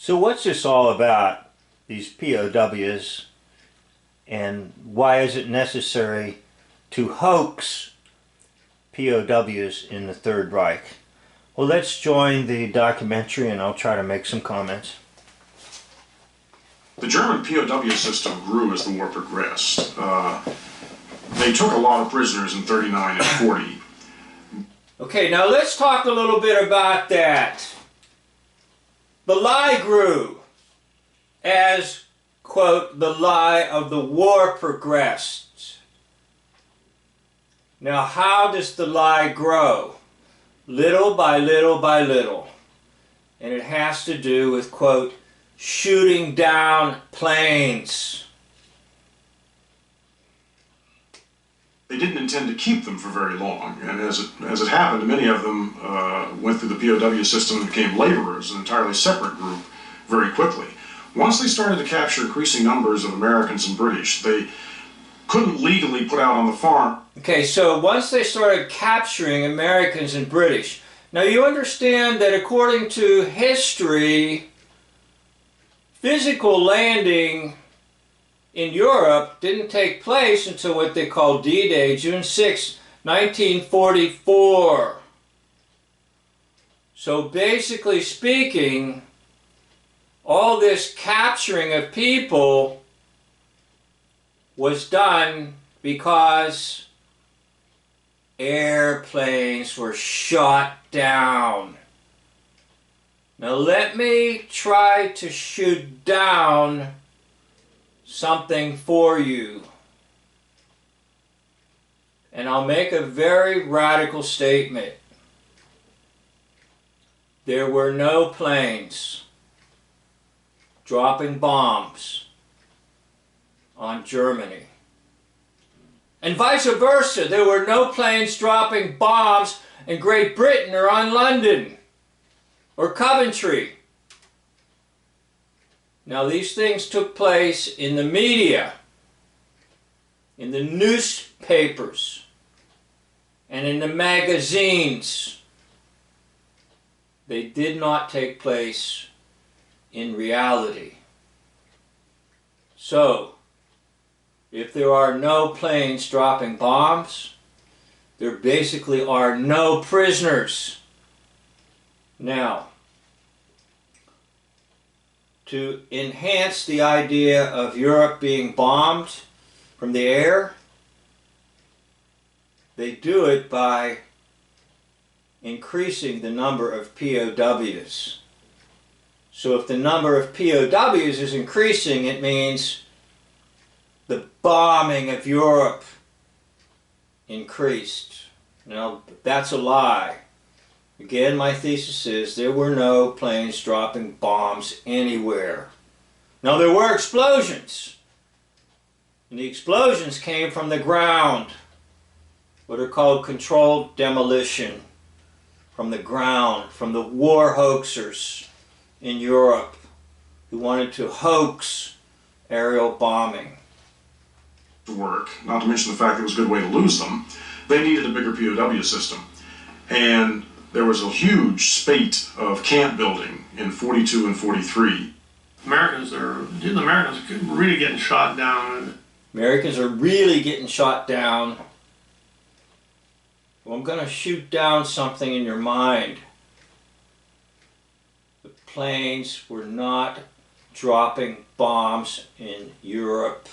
So what's this all about, these POWs, and why is it necessary to hoax POWs in the Third Reich? Well, let's join the documentary and I'll try to make some comments. The German POW system grew as the war progressed. They took a lot of prisoners in 39 and 40. Okay, now let's talk a little bit about that. The lie grew as, quote, the lie of the war progressed. Now, how does the lie grow? Little by little by little. And it has to do with, quote, shooting down planes. They didn't intend to keep them for very long, and as it happened, many of them went through the POW system and became laborers, an entirely separate group, very quickly. Once they started to capture increasing numbers of Americans and British, they couldn't legally put out on the farm. Okay, so once they started capturing Americans and British, now you understand that according to history, physical landing in Europe didn't take place until what they call D-Day, June 6, 1944. So basically speaking, all this capturing of people was done because airplanes were shot down. Now let me try to shoot down something for you. And I'll make a very radical statement. There were no planes dropping bombs on Germany. And vice versa, there were no planes dropping bombs in Great Britain or on London or Coventry. Now these things took place in the media, in the newspapers, and in the magazines. They did not take place in reality. So, if there are no planes dropping bombs, there basically are no prisoners. Now, to enhance the idea of Europe being bombed from the air, they do it by increasing the number of POWs. So if the number of POWs is increasing, it means the bombing of Europe increased. Now, that's a lie. Again, my thesis is there were no planes dropping bombs anywhere. Now, there were explosions. And the explosions came from the ground, what are called controlled demolition, from the ground, from the war hoaxers in Europe who wanted to hoax aerial bombing. To work, not to mention the fact that it was a good way to lose them, they needed a bigger POW system. And there was a huge spate of camp building in 42 and 43. Americans are really getting shot down. Americans are really getting shot down. Well, I'm going to shoot down something in your mind. The planes were not dropping bombs in Europe.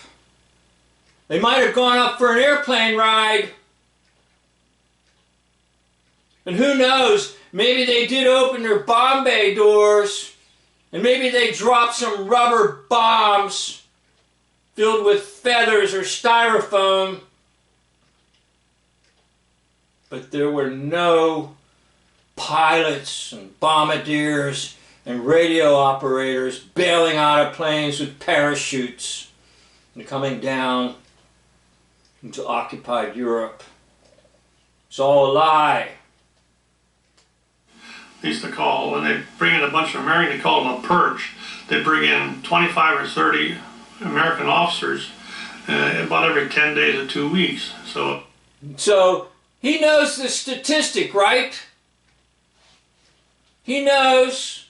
They might have gone up for an airplane ride. And who knows, maybe they did open their bomb bay doors, and maybe they dropped some rubber bombs filled with feathers or styrofoam. But there were no pilots and bombardiers and radio operators bailing out of planes with parachutes and coming down into occupied Europe. It's all a lie. They used to call, when they bring in a bunch of Americans, they call them a purge. They bring in 25 or 30 American officers about every 10 days or 2 weeks. So he knows the statistic, right? He knows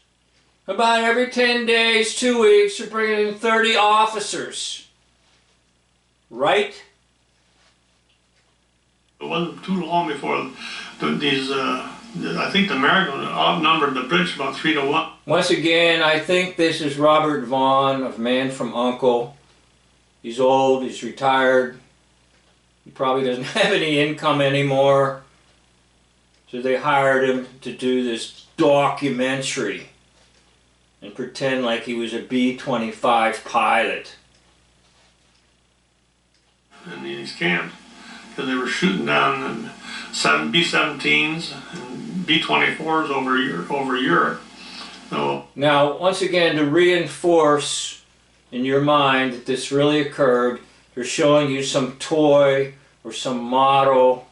About every 10 days, 2 weeks, you're bringing in 30 officers. Right? It wasn't too long before I think the Americans outnumbered the British about 3-1. Once again, I think this is Robert Vaughn of Man from U.N.C.L.E. He's old, he's retired. He probably doesn't have any income anymore. So they hired him to do this documentary and pretend like he was a B-25 pilot. In these camps, because they were shooting down B-17s and B-24s over Europe. So, now, once again, to reinforce in your mind that this really occurred, they're showing you some toy or some model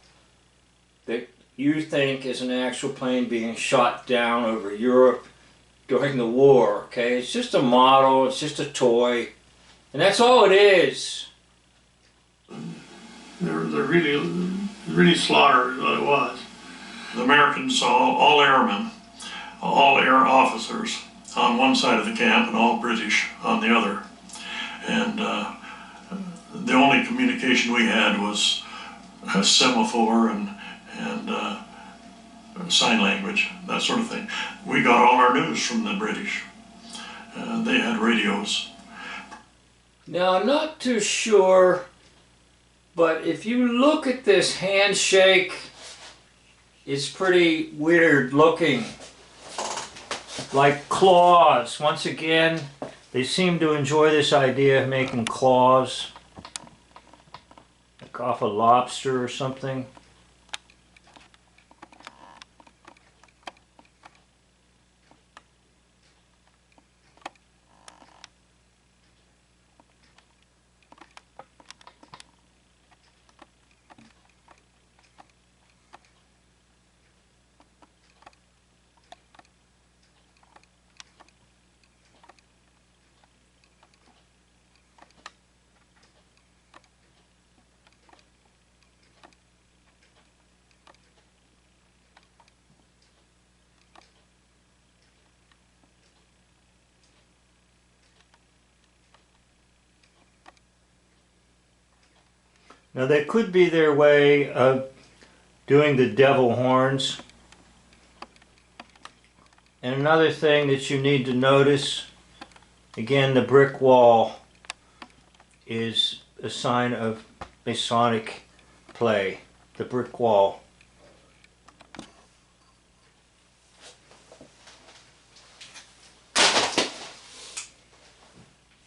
that you think is an actual plane being shot down over Europe during the war, okay? It's just a model, it's just a toy, and that's all it is. they're really slaughtered is what it was. The Americans saw all airmen, all air officers on one side of the camp and all British on the other. And the only communication we had was a semaphore and sign language, that sort of thing. We got all our news from the British. They had radios. Now, I'm not too sure, but if you look at this handshake, it's pretty weird looking. Like claws. Once again, they seem to enjoy this idea of making claws. Like off a lobster or something. Now that could be their way of doing the devil horns. And another thing that you need to notice, again, the brick wall is a sign of Masonic play, the brick wall.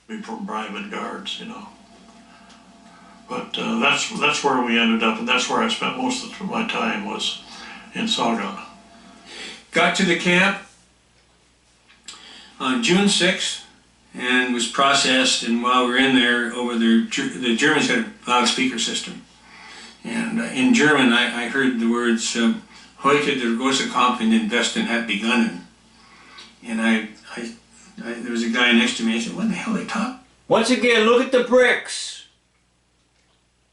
We from private guards, you know. But that's where we ended up, and that's where I spent most of my time, was in Saigon. Got to the camp on June 6th and was processed, and while we were in there, the Germans had a loudspeaker system. And in German I heard the words, Heute der große Kampf in den Westen hat begonnen. And there was a guy next to me, I said, what the hell are they talking? Once again, look at the bricks.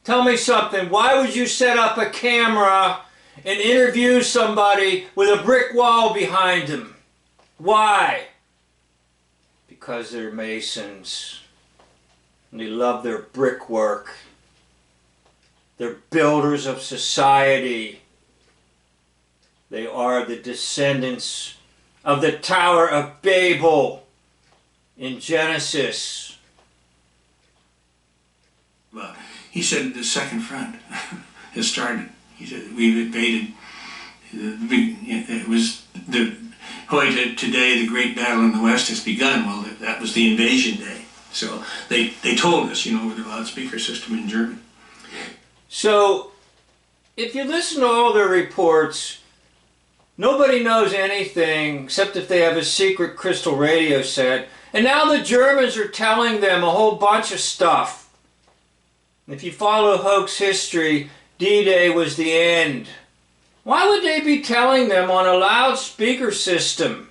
Tell me something, why would you set up a camera and interview somebody with a brick wall behind them? Why? Because they're Masons. And they love their brickwork. They're builders of society. They are the descendants of the Tower of Babel in Genesis. Well, he said the second front has started. He said we've invaded. It was the Heute today, the great battle in the West has begun. Well, that was the invasion day. So they told us, you know, with the loudspeaker system in German. So, if you listen to all their reports, nobody knows anything except if they have a secret crystal radio set. And now the Germans are telling them a whole bunch of stuff. If you follow Hoax history, D-Day was the end. Why would they be telling them on a loudspeaker system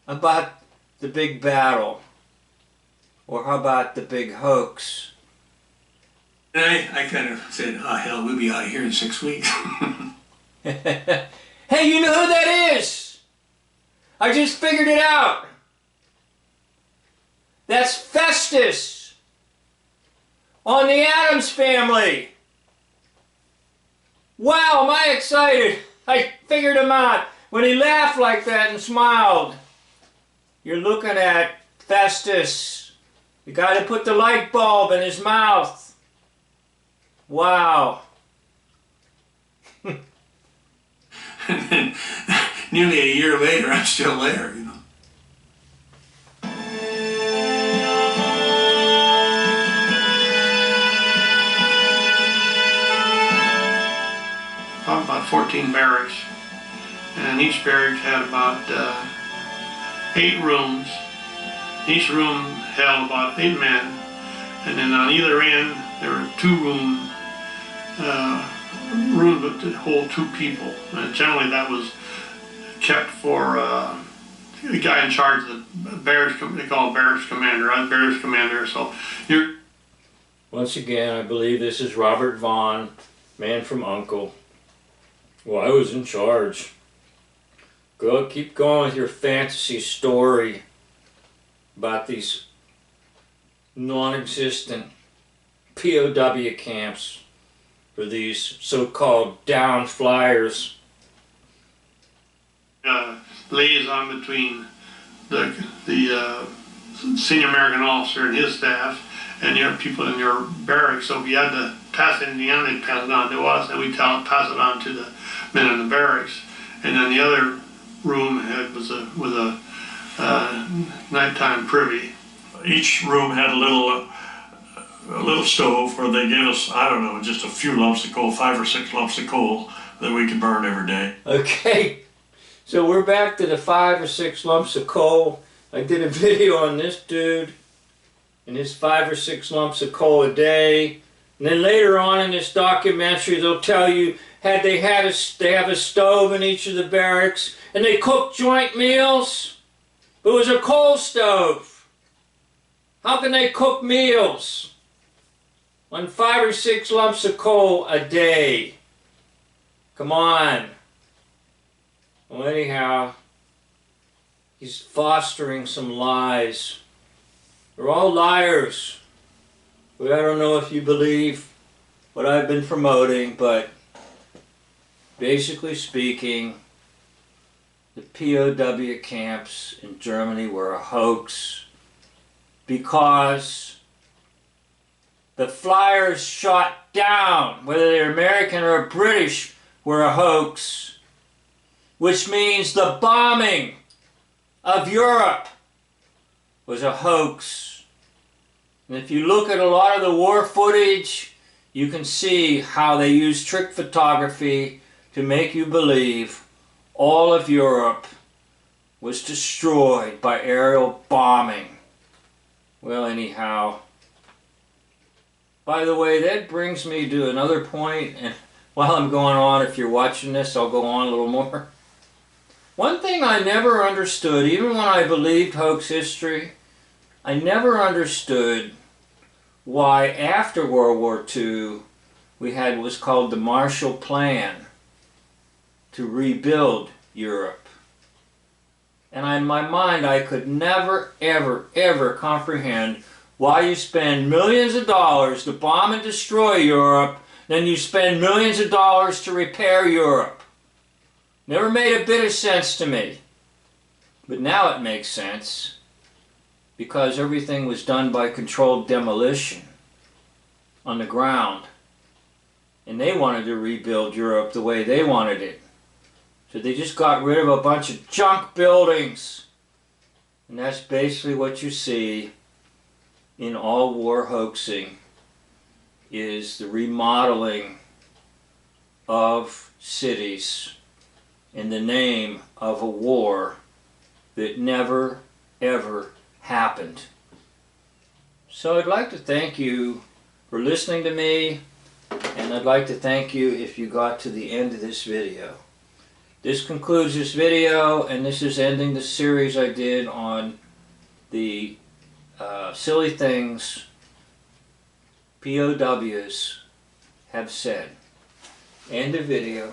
about the big battle? Or how about the big hoax? And I kind of said, oh hell, we'll be out of here in 6 weeks. Hey, you know who that is? I just figured it out. That's Festus on the Addams Family. Wow, am I excited. I figured him out. When he laughed like that and smiled, you're looking at Festus, the guy that put the light bulb in his mouth. Wow. And then, nearly a year later, I'm still there, you know. About 14 barracks, and each barrack had about 8 rooms. Each room held about 8 men, and then on either end there were 2 rooms that hold 2 people. And generally that was kept for the guy in charge of the barracks. They call it barracks commander. I was barracks commander, so you're. Once again, I believe this is Robert Vaughn, man from Uncle. Well, I was in charge. Go, keep going with your fantasy story about these non-existent POW camps for these so-called down flyers. Liaison between the senior American officer and his staff and your people in your barracks. So if you had to pass anything on, they'd pass it on to us, and we'd pass it on to the men in the barracks. And then the other room was a nighttime privy. Each room had a little stove where they gave us, I don't know, just a few lumps of coal, 5 or 6 lumps of coal that we could burn every day. Okay, so we're back to the 5 or 6 lumps of coal. I did a video on this dude and his 5 or 6 lumps of coal a day. And then later on in this documentary, they'll tell you they have a stove in each of the barracks, and they cook joint meals. It was a coal stove. How can they cook meals on 5 or 6 lumps of coal a day? Come on. Well, anyhow, he's fostering some lies. They're all liars. But I don't know if you believe what I've been promoting, but basically speaking, the POW camps in Germany were a hoax because the flyers shot down, whether they're American or British, were a hoax, which means the bombing of Europe was a hoax. And if you look at a lot of the war footage, you can see how they use trick photography to make you believe all of Europe was destroyed by aerial bombing. Well, anyhow, by the way, that brings me to another point, and while I'm going on, if you're watching this, I'll go on a little more. One thing I never understood, even when I believed hoax history, I never understood why after World War II we had what was called the Marshall Plan to rebuild Europe. And in my mind I could never, ever comprehend why you spend millions of dollars to bomb and destroy Europe, then you spend millions of dollars to repair Europe. Never made a bit of sense to me. But now it makes sense, because everything was done by controlled demolition on the ground. And they wanted to rebuild Europe the way they wanted it. So they just got rid of a bunch of junk buildings. And that's basically what you see in all war hoaxing, is the remodeling of cities in the name of a war that never, ever happened. So I'd like to thank you for listening to me, and I'd like to thank you if you got to the end of this video. This concludes this video, and this is ending the series I did on the silly things POWs have said. End of video.